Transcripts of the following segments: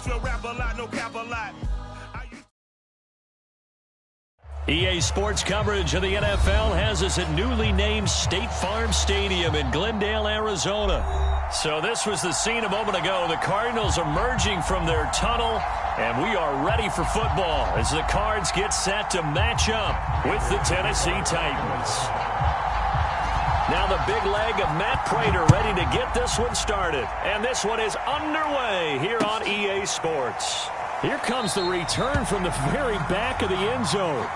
swear rap a lot, no cap a lot. EA Sports coverage of the NFL has us at newly named State Farm Stadium in Glendale, Arizona. So this was the scene a moment ago. The Cardinals emerging from their tunnel, and we are ready for football as the Cards get set to match up with the Tennessee Titans. Now the big leg of Matt Prater ready to get this one started. And this one is underway here on EA Sports. Here comes the return from the very back of the end zone.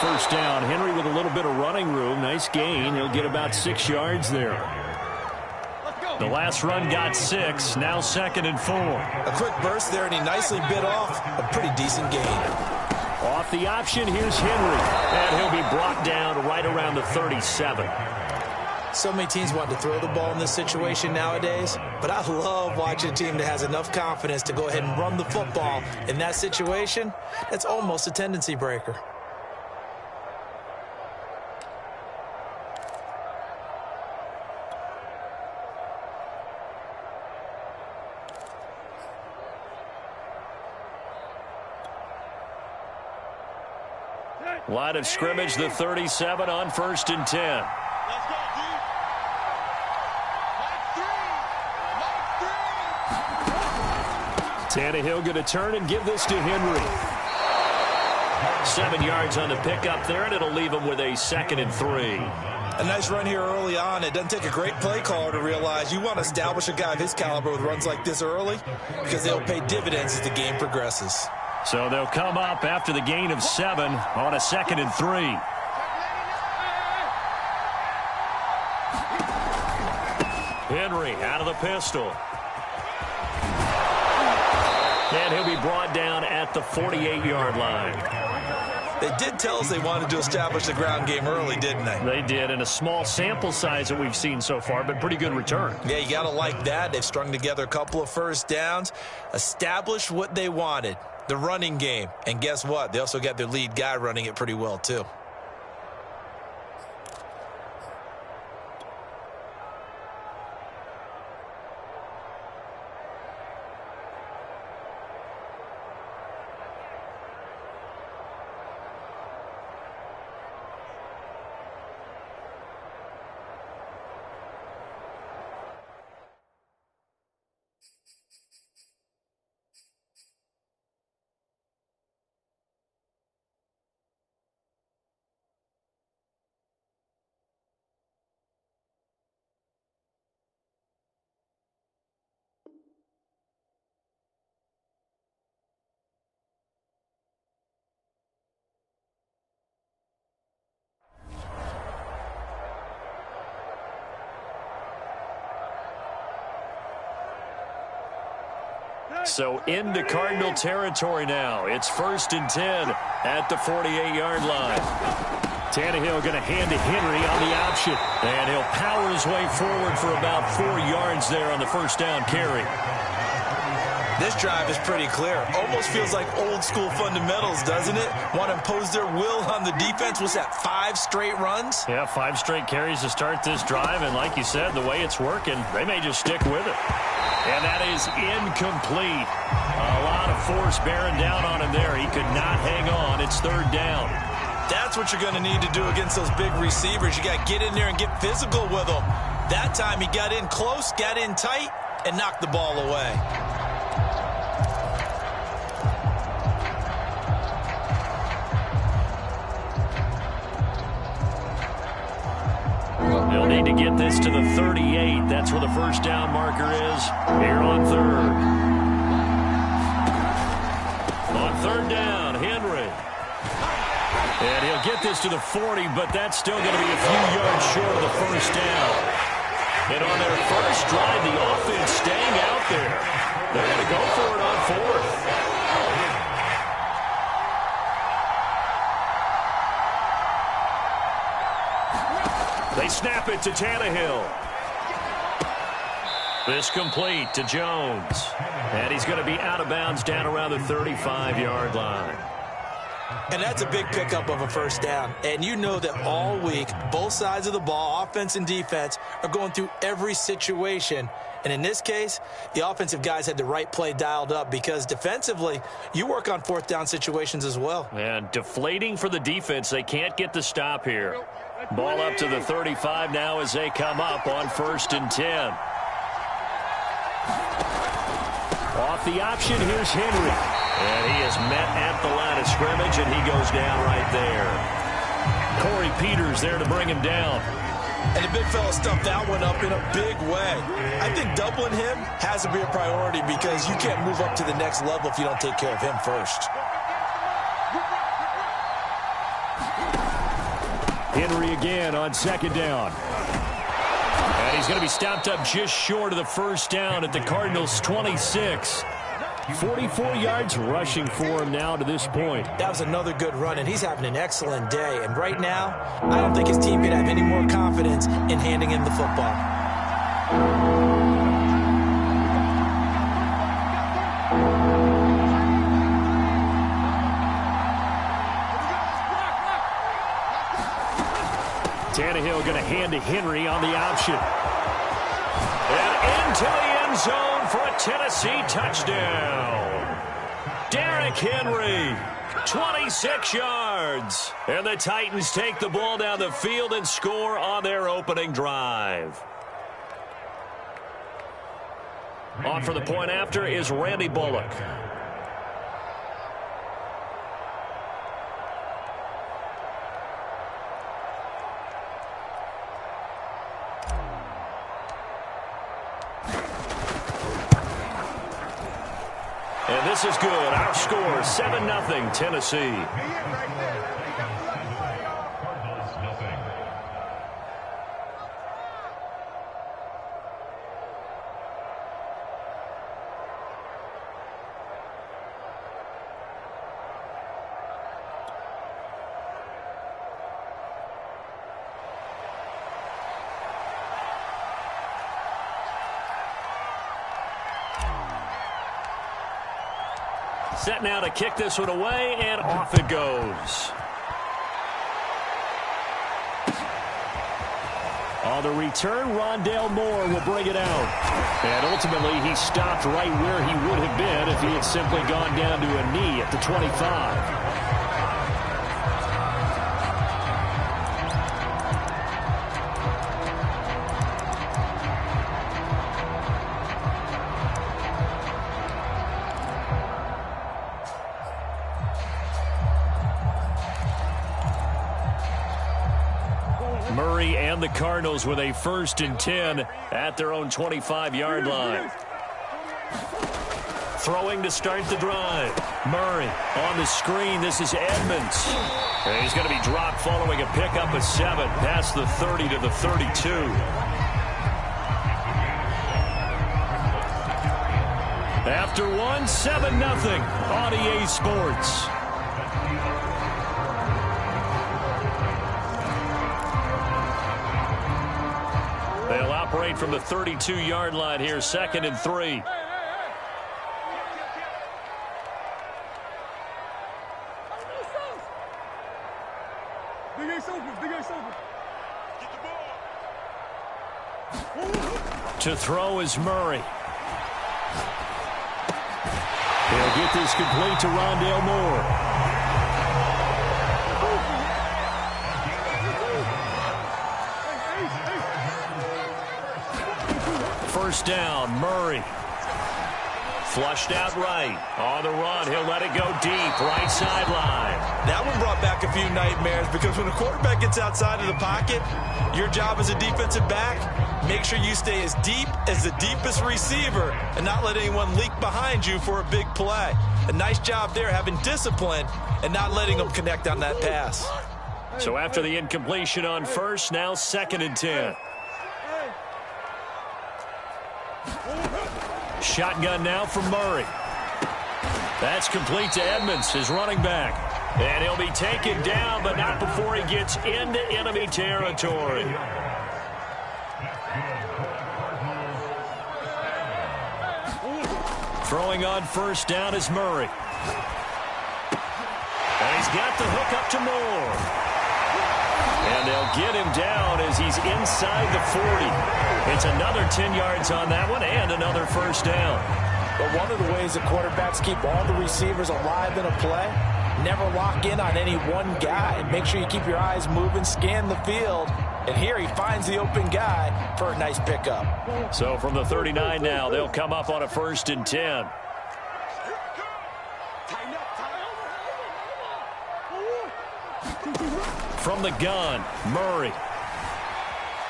First down, Henry with a little bit of running room. Nice gain. He'll get about 6 yards there. The last run got 6. Now 2nd and 4. A quick burst there, and he nicely bit off a pretty decent gain. Off the option, here's Henry. And he'll be brought down right around the 37. So many teams want to throw the ball in this situation nowadays, but I love watching a team that has enough confidence to go ahead and run the football. In that situation, that's almost a tendency breaker. Line of scrimmage, the 37 on 1st and 10. Let's go, dude. Tannehill going to turn and give this to Henry. 7 yards on the pickup there, and it'll leave him with a 2nd and 3. A nice run here early on. It doesn't take a great play caller to realize you want to establish a guy of his caliber with runs like this early because they'll pay dividends as the game progresses. So they'll come up after the gain of 7 on a 2nd and 3. Henry out of the pistol. And he'll be brought down at the 48-yard line. They did tell us they wanted to establish the ground game early, didn't they? They did, in a small sample size that we've seen so far, but pretty good return. Yeah, you got to like that. They've strung together a couple of first downs, established what they wanted. The running game. And guess what? They also got their lead guy running it pretty well, too. So into Cardinal territory now. It's 1st and 10 at the 48-yard line. Tannehill going to hand to Henry on the option. And he'll power his way forward for about 4 yards there on the first down carry. This drive is pretty clear. Almost feels like old school fundamentals, doesn't it? Want to impose their will on the defense. Was that 5 straight runs? Yeah, 5 straight carries to start this drive. And like you said, the way it's working, they may just stick with it. And that is incomplete. A lot of force bearing down on him there. He could not hang on. It's 3rd down. That's what you're going to need to do against those big receivers. You got to get in there and get physical with them. That time he got in close, got in tight, and knocked the ball away. They'll need to get this to the 38. That's where the first down marker is here on 3rd. On 3rd down, Henry. And he'll get this to the 40, but that's still going to be a few yards short of the first down. And on their first drive, the offense staying out there. They're going to go for it on 4th. They snap it to Tannehill. This complete to Jones. And he's going to be out of bounds down around the 35-yard line. And that's a big pickup of a first down. And you know that all week, both sides of the ball, offense and defense, are going through every situation. And in this case, the offensive guys had the right play dialed up because defensively, you work on fourth down situations as well. And deflating for the defense. They can't get the stop here. Ball up to the 35 now as they come up on 1st and 10. Off the option, here's Henry. And he is met at the line of scrimmage, and he goes down right there. Corey Peters there to bring him down. And the big fella stuffed that one up in a big way. I think doubling him has to be a priority because you can't move up to the next level if you don't take care of him first. Henry again on 2nd down. And he's going to be stopped up just short of the first down at the Cardinals' 26. 44 yards rushing for him now to this point. That was another good run, and he's having an excellent day. And right now, I don't think his team can have any more confidence in handing him the football. Tannehill going to hand to Henry on the option. And into the end zone for a Tennessee touchdown. Derrick Henry, 26 yards. And the Titans take the ball down the field and score on their opening drive. On for the point after is Randy Bullock. And this is good. Our score, 7-0 Tennessee. Set now to kick this one away, and off it goes. On the return, Rondale Moore will bring it out. And ultimately, he stopped right where he would have been if he had simply gone down to a knee at the 25. Murray and the Cardinals with a 1st and 10 at their own 25-yard line. Throwing to start the drive. Murray on the screen. This is Edmonds. And he's going to be dropped following a pickup of 7 past the 30 to the 32. After one, 7-0 on EA Sports. They'll operate from the 32-yard line here, 2nd and 3. To throw is Murray. He'll get this complete to Rondale Moore. First down, Murray. Flushed out right. On the run, he'll let it go deep, right sideline. That one brought back a few nightmares because when a quarterback gets outside of the pocket, your job as a defensive back, make sure you stay as deep as the deepest receiver and not let anyone leak behind you for a big play. A nice job there having discipline and not letting them connect on that pass. So after the incompletion on first, now 2nd and 10. Shotgun now from Murray. That's complete to Edmonds, his running back. And he'll be taken down, but not before he gets into enemy territory. Throwing on first down is Murray. And he's got the hook up to Moore. And they'll get him down as he's inside the 40. It's another 10 yards on that one and another first down. But one of the ways that quarterbacks keep all the receivers alive in a play, never lock in on any one guy. Make sure you keep your eyes moving, scan the field. And here he finds the open guy for a nice pickup. So from the 39 now, they'll come up on a 1st and 10. From the gun, Murray.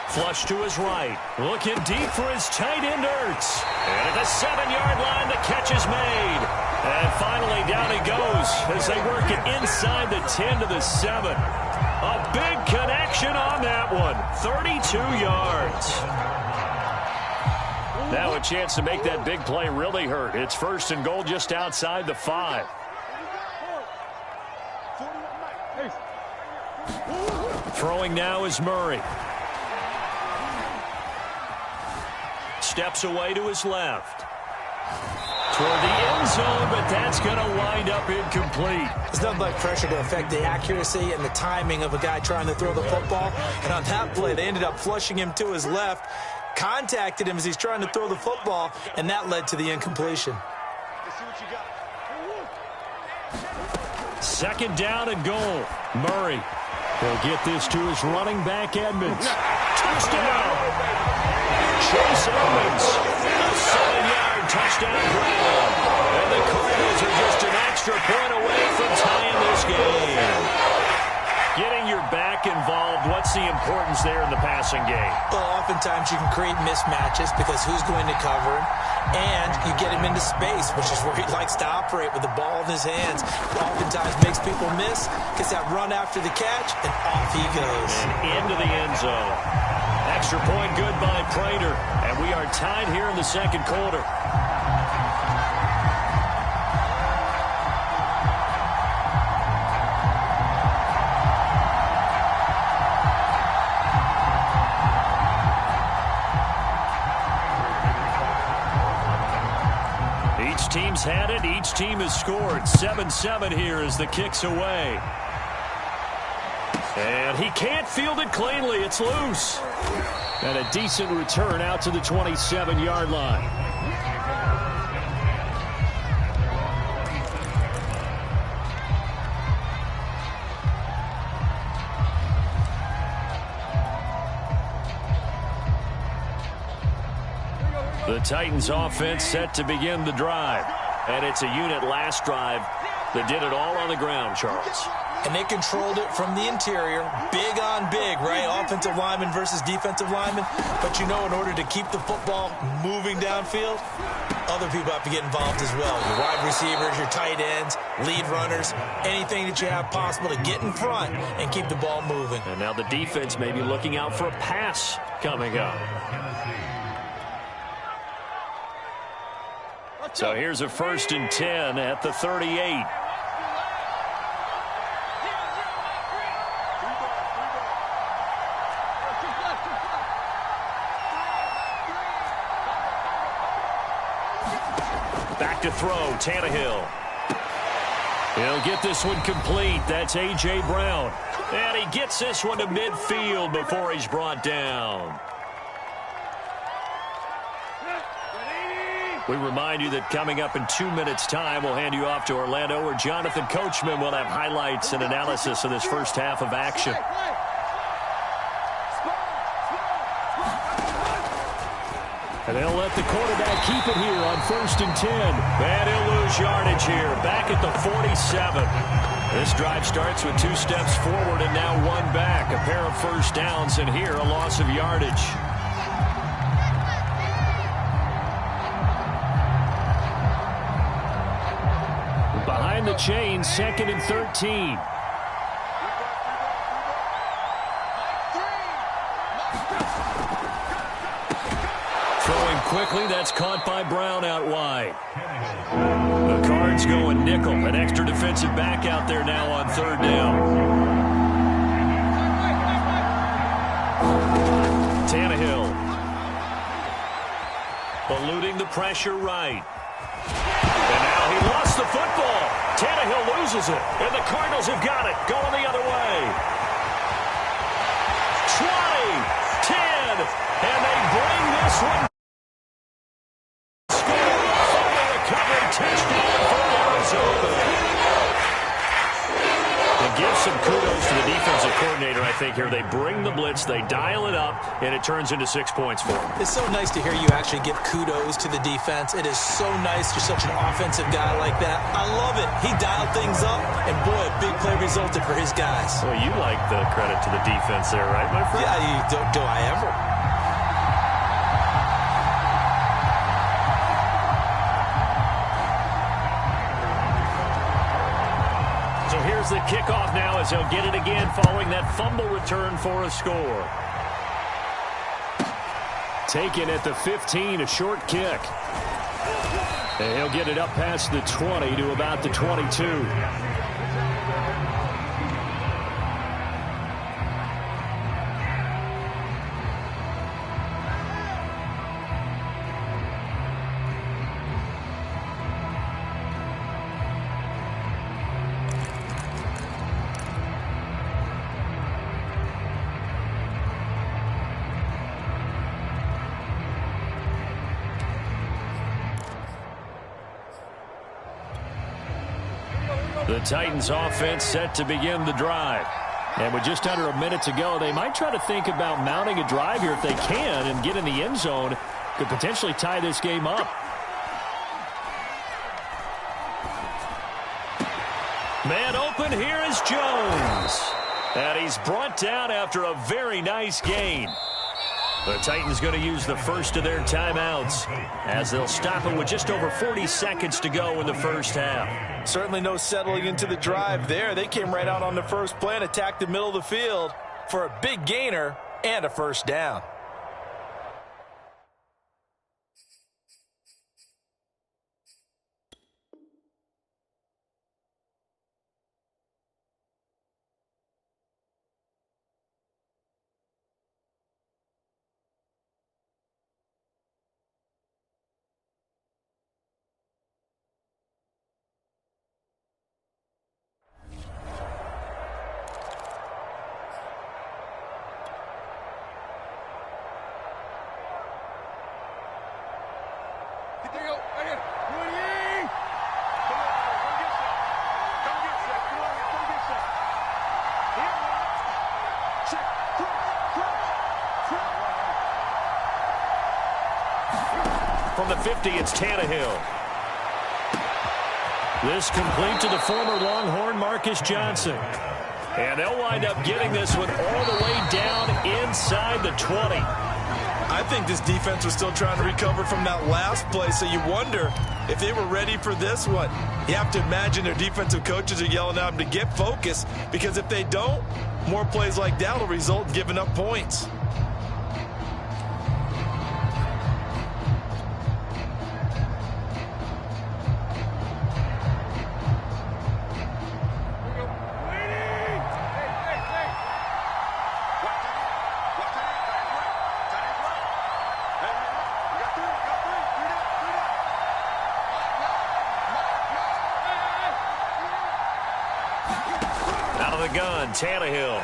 Flush to his right. Looking deep for his tight end, Ertz. And at the 7-yard line, the catch is made. And finally, down he goes as they work it inside the 10 to the 7. A big connection on that one. 32 yards. Now a chance to make that big play really hurt. It's 1st and goal just outside the 5. Throwing now is Murray. Steps away to his left. Toward the end zone, but that's going to wind up incomplete. There's nothing like pressure to affect the accuracy and the timing of a guy trying to throw the football. And on that play, they ended up flushing him to his left, contacted him as he's trying to throw the football, and that led to the incompletion. 2nd down and goal. Murray will get this to his running back, Edmonds. Touchdown! Chase Edmonds, a 7-yard touchdown grab. And the Cardinals are just an extra point away from tying this game. Getting your back involved, what's the importance there in the passing game? Well, oftentimes you can create mismatches because who's going to cover him? And you get him into space, which is where he likes to operate with the ball in his hands. Oftentimes makes people miss, gets that run after the catch, and off he goes. And into the end zone. Extra point good by Prater. And we are tied here in the 2nd quarter. Each team's had it. Each team has scored. 7-7 here as the kick's away. And he can't field it cleanly. It's loose. And a decent return out to the 27-yard line. The Titans offense set to begin the drive. And it's a unit last drive that did it all on the ground, Charles. And they controlled it from the interior, big on big, right? Offensive lineman versus defensive lineman. But you know, in order to keep the football moving downfield, other people have to get involved as well. Your wide receivers, your tight ends, lead runners, anything that you have possible to get in front and keep the ball moving. And now the defense may be looking out for a pass coming up. So here's a 1st and 10 at the 38. Back to throw, Tannehill. He'll get this one complete. That's A.J. Brown. And he gets this one to midfield before he's brought down. We remind you that coming up in 2 minutes' time, we'll hand you off to Orlando, where Jonathan Coachman will have highlights and analysis of this first half of action. And they'll let the quarterback keep it here on 1st and 10. And he'll lose yardage here, back at the 47. This drive starts with 2 steps forward and now 1 back. A pair of first downs, and here a loss of yardage. Behind the chain, 2nd and 13. Throwing quickly, that's caught by Brown out wide. The Cards going nickel, an extra defensive back out there now on 3rd down. Tannehill eluding the pressure right. lost the football. Tannehill loses it, and the Cardinals have got it, going the other way. 20, 10, and they bring this one. Score, fumble recovery, touchdown for Arizona. To give some kudos to the defensive coordinator, I think, here. They bring the blitz, they dial it up, and it turns into 6 points for them. It's so nice to hear you actually give kudos to the defense. It is so nice. You're such an offensive guy like that. I love it. He dialed things up, and boy, a big play resulted for his guys. Well, you like the credit to the defense there, right, my friend? Yeah, do I ever? So here's the kickoff now as they'll get it again following that fumble return for a score. Taken at the 15, a short kick. And he'll get it up past the 20 to about the 22. The Titans offense set to begin the drive. And with just under a minute to go, they might try to think about mounting a drive here if they can and get in the end zone. Could potentially tie this game up. Man open, here is Jones. And he's brought down after a very nice gain. The Titans going to use the first of their timeouts as they'll stop it with just over 40 seconds to go in the first half. Certainly no settling into the drive there. They came right out on the first play and attacked the middle of the field for a big gainer and a first down. From the 50, it's Tannehill. This complete to the former Longhorn, Marcus Johnson. And they'll wind up getting this one all the way down inside the 20. I think this defense was still trying to recover from that last play, so you wonder if they were ready for this one. You have to imagine their defensive coaches are yelling at them to get focused, because if they don't, more plays like that will result in giving up points. Tannehill.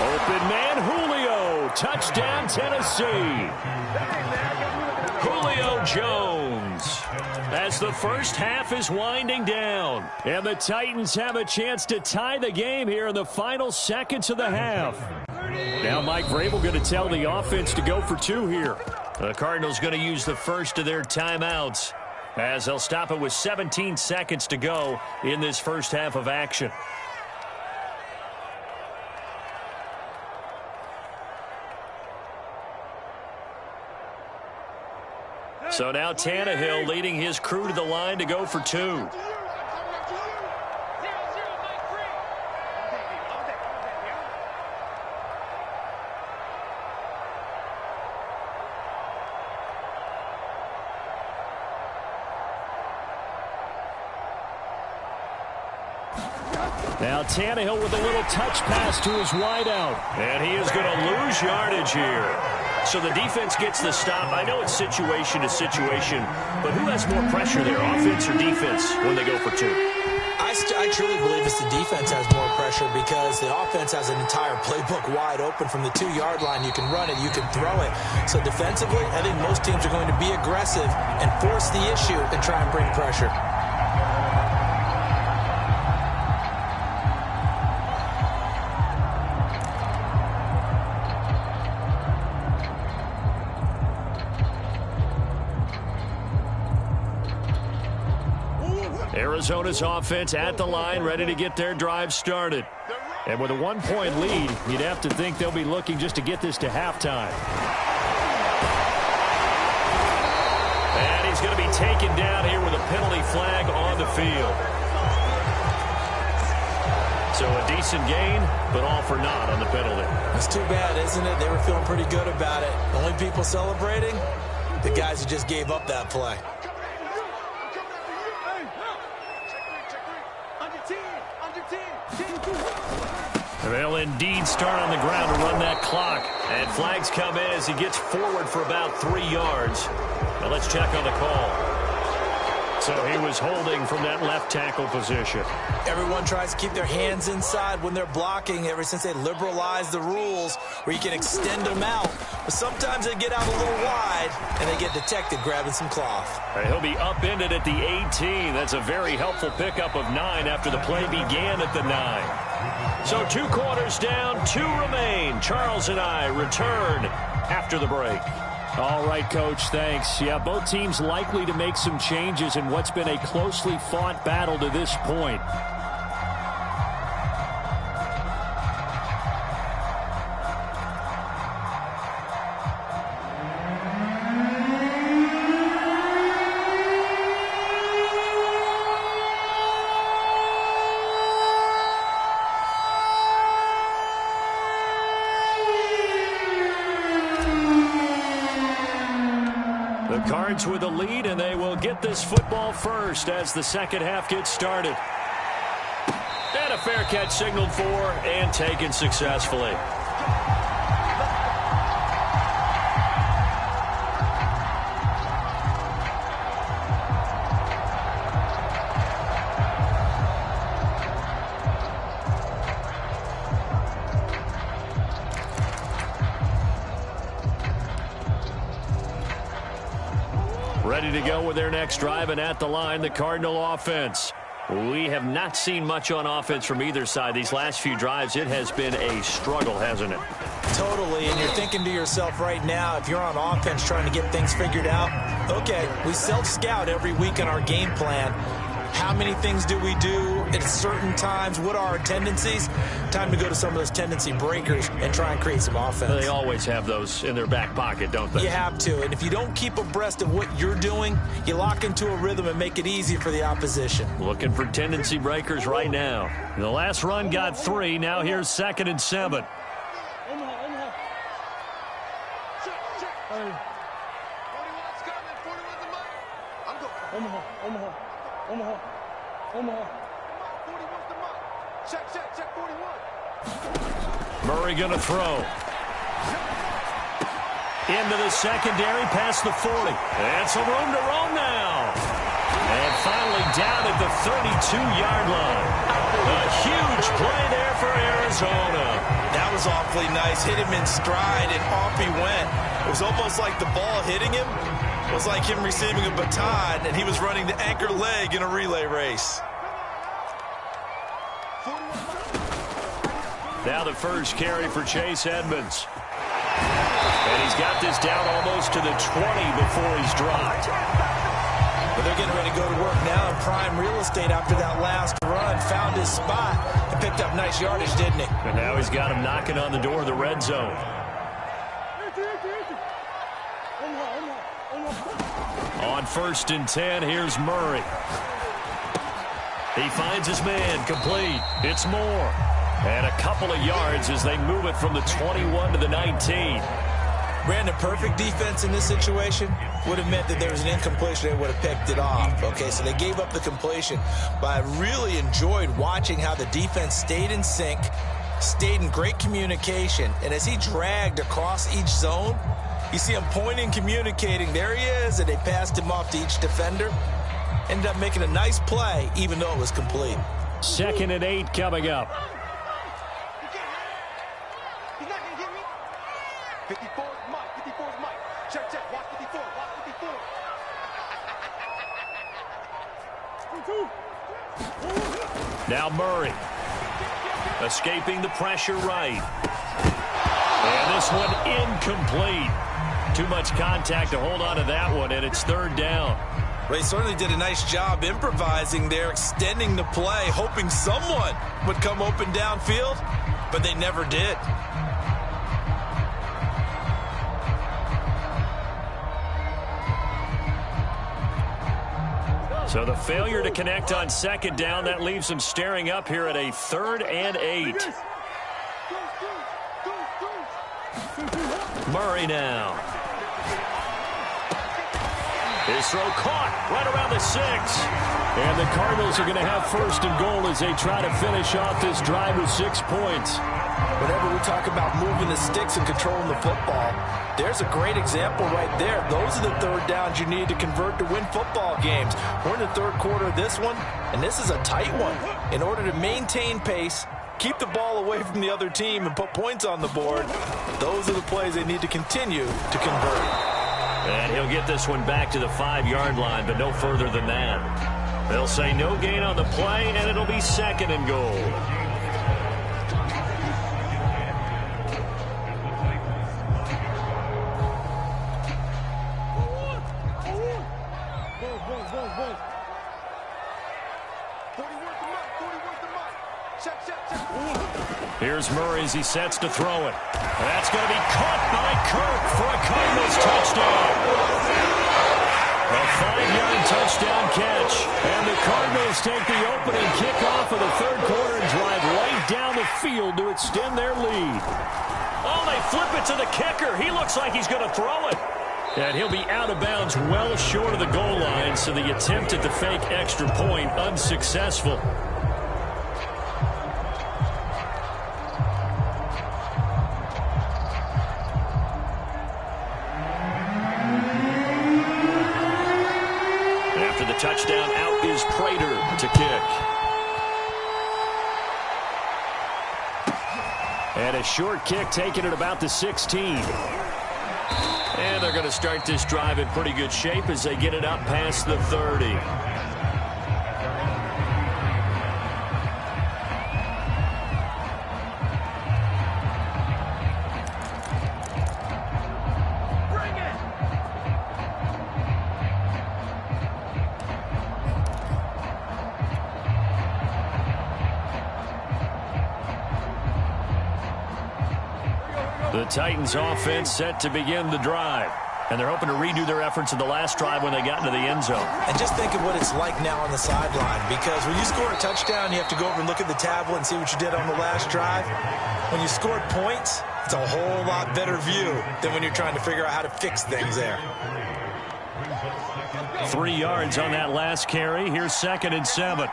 Open man, Julio. Touchdown, Tennessee. Julio Jones. As the first half is winding down. And the Titans have a chance to tie the game here in the final seconds of the half. Now Mike Vrabel going to tell the offense to go for two here. The Cardinals going to use the first of their timeouts, as they'll stop it with 17 seconds to go in this first half of action. So now Tannehill leading his crew to the line to go for two. Now Tannehill with a little touch pass to his wideout. And he is going to lose yardage here. So the defense gets the stop. I know it's situation to situation, but who has more pressure there, offense or defense, when they go for two? I truly believe it's the defense has more pressure because the offense has an entire playbook wide open from the 2-yard line. You can run it, you can throw it. So defensively, I think most teams are going to be aggressive and force the issue and try and bring pressure. Arizona's offense at the line, ready to get their drive started. And with a 1-point lead, you'd have to think they'll be looking just to get this to halftime. And he's going to be taken down here with a penalty flag on the field. So a decent gain, but all for naught on the penalty. That's too bad, isn't it? They were feeling pretty good about it. The only people celebrating, the guys who just gave up that play. They'll indeed start on the ground to run that clock. And flags come in as he gets forward for about 3 yards. Now let's check on the call. So he was holding from that left tackle position. Everyone tries to keep their hands inside when they're blocking ever since they liberalized the rules where you can extend them out. But sometimes they get out a little wide and they get detected grabbing some cloth. He'll be upended at the 18. That's a very helpful pickup of 9 after the play began at the 9. So 2 quarters down, 2 remain. Charles and I return after the break. All right, Coach, thanks. Yeah, both teams likely to make some changes in what's been a closely fought battle to this point. Cards with a lead, and they will get this football first as the second half gets started. And a fair catch signaled for and taken successfully. Ready to go with their next drive, and at the line, the Cardinal offense. We have not seen much on offense from either side. These last few drives, it has been a struggle, hasn't it? Totally, and you're thinking to yourself right now, if you're on offense trying to get things figured out, okay, we self-scout every week in our game plan. How many things do we do at certain times? What are our tendencies? Time to go to some of those tendency breakers and try and create some offense. They always have those in their back pocket, don't they? You have to, and if you don't keep abreast of what you're doing, you lock into a rhythm and make it easy for the opposition. Looking for tendency breakers right now. The last run got 3. Now here's 2nd and 7. Murray going to throw. Into the secondary, past the 40. And some room to roam now. And finally down at the 32-yard line. A huge play there for Arizona. That was awfully nice. Hit him in stride, and off he went. It was almost like the ball hitting him was like him receiving a baton, and he was running the anchor leg in a relay race. Now the first carry for Chase Edmonds. And he's got this down almost to the 20 before he's dropped. But they're getting ready to go to work now in prime real estate after that last run. Found his spot and picked up nice yardage, didn't he? And now he's got him knocking on the door of the red zone. On 1st and 10, here's Murray. He finds his man, complete. It's Moore. And a couple of yards as they move it from the 21 to the 19. Brandon, perfect defense in this situation would have meant that there was an incompletion. They would have picked it off. Okay, so they gave up the completion. But I really enjoyed watching how the defense stayed in sync, stayed in great communication. And as he dragged across each zone, You see him pointing, communicating. There he is, and they passed him off to each defender. Ended up making a nice play, even though it was complete. 2nd and 8 coming up. He's not going to get me. 54 is Mike. 54 is Mike. Check, check. Watch 54. Watch 54. Now Murray. Escaping the pressure right. And this one incomplete. Too much contact to hold on to that one, and it's 3rd down. They certainly did a nice job improvising there, extending the play, hoping someone would come open downfield, but they never did. So the failure to connect on 2nd down, that leaves them staring up here at a 3rd and 8. Murray now. His throw caught right around the 6. And the Cardinals are going to have 1st and goal as they try to finish off this drive with 6 points. Whenever we talk about moving the sticks and controlling the football, there's a great example right there. Those are the 3rd downs you need to convert to win football games. We're in the 3rd quarter of this one, and this is a tight one. In order to maintain pace, keep the ball away from the other team, and put points on the board, those are the plays they need to continue to convert. And he'll get this one back to the 5-yard line, but no further than that. They'll say no gain on the play, and it'll be 2nd and goal. Here's Murray as he sets to throw it. That's going to be caught by Kirk for a Cardinals touchdown. A 5-yard touchdown catch. And the Cardinals take the opening kickoff of the 3rd quarter and drive right down the field to extend their lead. Oh, they flip it to the kicker. He looks like he's going to throw it. And he'll be out of bounds well short of the goal line, so the attempt at the fake extra point unsuccessful. Touchdown, out is Prater to kick. And a short kick taken at about the 16. And they're going to start this drive in pretty good shape as they get it up past the 30. The Titans offense set to begin the drive. And they're hoping to redo their efforts in the last drive when they got into the end zone. And just think of what it's like now on the sideline, because when you score a touchdown, you have to go over and look at the tablet and see what you did on the last drive. When you scored points, it's a whole lot better view than when you're trying to figure out how to fix things there. 3 yards on that last carry. Here's 2nd and 7.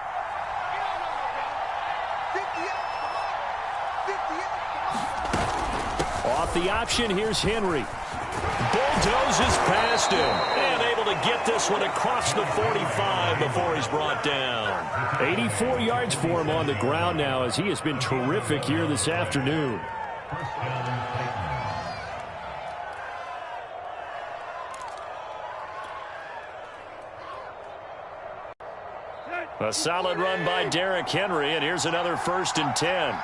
Off the option, here's Henry. Bulldozes past him and able to get this one across the 45 before he's brought down. 84 yards for him on the ground now as he has been terrific here this afternoon. A solid run by Derrick Henry, and here's another 1st and 10.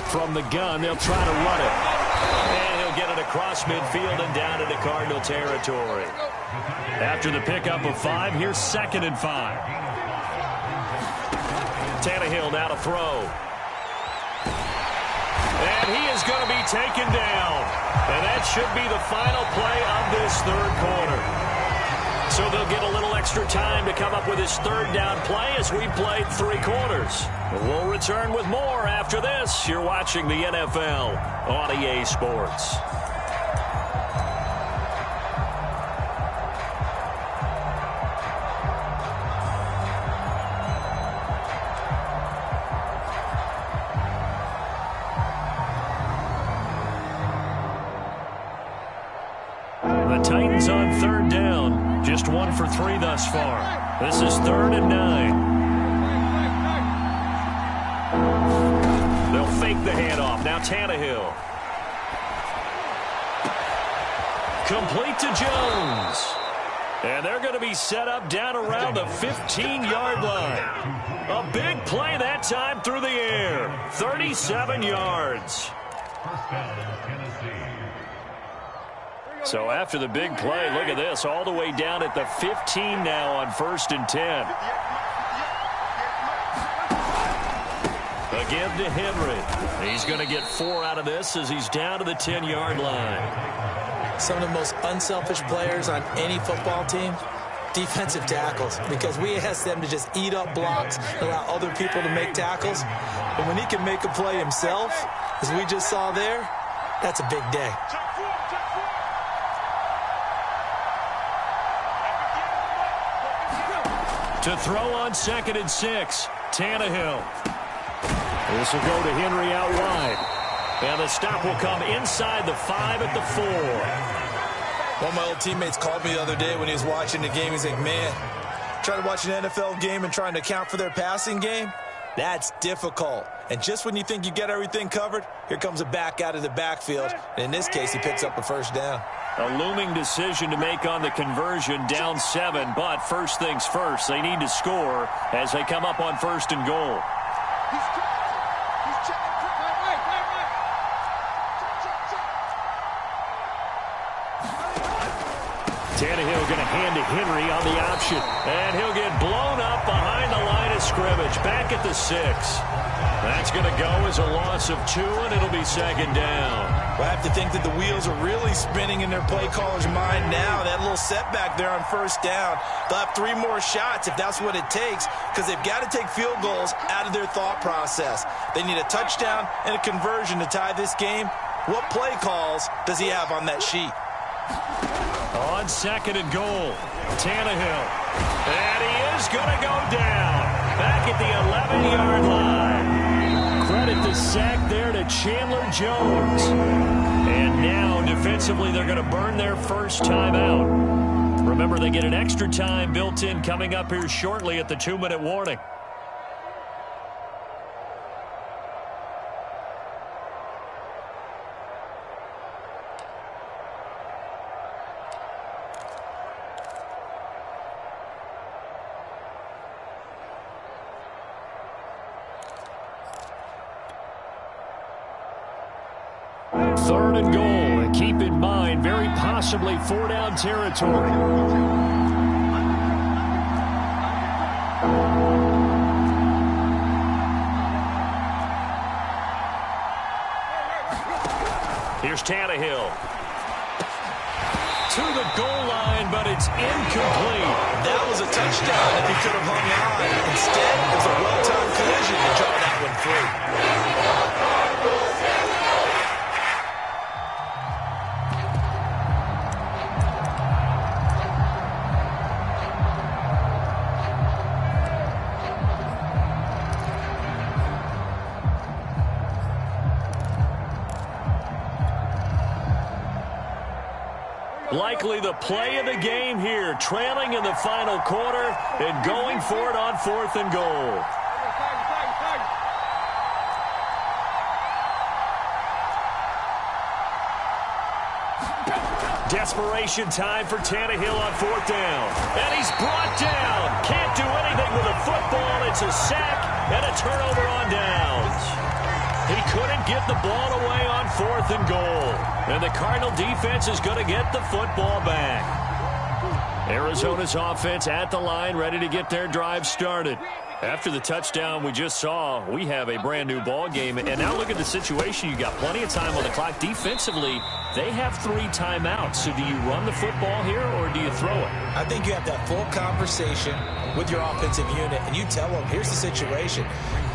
From the gun, they'll try to run it. And he'll get it across midfield and down into Cardinal territory. After the pickup of 5, here's 2nd and 5. Tannehill now to throw. And he is going to be taken down. And that should be the final play of this 3rd quarter. So they'll get a little extra time to come up with his 3rd down play as we've played 3 quarters. We'll return with more after this. You're watching the NFL on EA Sports. Lions on third down. Just 1 for 3 thus far. This is 3rd and 9. They'll fake the handoff. Now Tannehill. Complete to Jones. And they're going to be set up down around the 15-yard line. A big play that time through the air. 37 yards. So after the big play, look at this. All the way down at the 15 now on 1st and 10. Again to Henry. He's going to get 4 out of this as he's down to the 10-yard line. Some of the most unselfish players on any football team, defensive tackles, because we ask them to just eat up blocks and allow other people to make tackles. But when he can make a play himself, as we just saw there, that's a big day. To throw on 2nd and 6, Tannehill. This will go to Henry out wide. And the stop will come inside the 5 at the 4. One of my old teammates called me the other day when he was watching the game. He's like, man, trying to watch an NFL game and trying to account for their passing game, that's difficult. And just when you think you get everything covered, here comes a back out of the backfield. And in this case, he picks up a 1st down. A looming decision to make on the conversion, down 7. But first things first, they need to score as they come up on 1st and goal. Tannehill going to hand to Henry on the option. And he'll get blown up behind the line of scrimmage. Back at the 6. That's going to go as a loss of 2, and it'll be 2nd down. Well, I have to think that the wheels are really spinning in their play caller's mind now. That little setback there on 1st down. They'll have 3 more shots if that's what it takes, because they've got to take field goals out of their thought process. They need a touchdown and a conversion to tie this game. What play calls does he have on that sheet? On 2nd and goal, Tannehill. And he is going to go down. Back at the 11-yard line. Credit the sack there to Chandler Jones. And now, defensively, they're going to burn their first timeout. Remember, they get an extra time built in coming up here shortly at the 2-minute warning. Third and goal, and keep in mind, very possibly 4-down territory. Here's Tannehill. To the goal line, but it's incomplete. That was a touchdown if he could have hung on. Instead, it was a well-timed collision to draw that one free. Likely the play of the game here, trailing in the final quarter and going for it on 4th and goal. Desperation time for Tannehill on 4th down. And he's brought down. Can't do anything with a football. It's a sack and a turnover on downs. He couldn't get the ball away on 4th and goal. And the Cardinal defense is going to get the football back. Arizona's offense at the line, ready to get their drive started. After the touchdown we just saw, we have a brand-new ball game. And now look at the situation. You got plenty of time on the clock. Defensively, they have 3 timeouts. So do you run the football here or do you throw it? I think you have that full conversation with your offensive unit, and you tell them, here's the situation.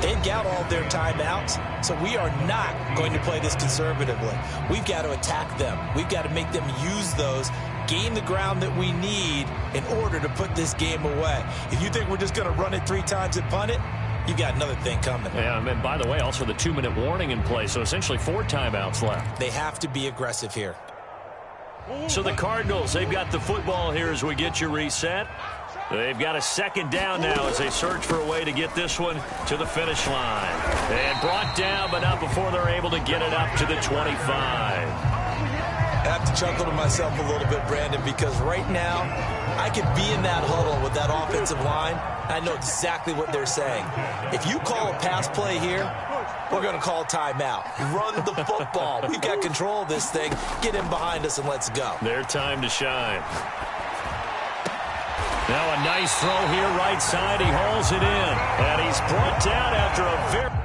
They've got all of their timeouts, so we are not going to play this conservatively. We've got to attack them. We've got to make them use those, gain the ground that we need in order to put this game away. If you think we're just going to run it 3 times and punt it, you got another thing coming. Yeah, and by the way, also the 2-minute warning in play, so essentially 4 timeouts left. They have to be aggressive here. So the Cardinals, they've got the football here as we get you reset. They've got a second down now as they search for a way to get this one to the finish line. And brought down, but not before they're able to get it up to the 25. I have to chuckle to myself a little bit, Brandon, because right now I could be in that huddle with that offensive line. I know exactly what they're saying. If you call a pass play here, we're going to call a timeout. Run the football. We've got control of this thing. Get in behind us and let's go. Their time to shine. Now a nice throw here right side. He hauls it in. And he's brought down after a very...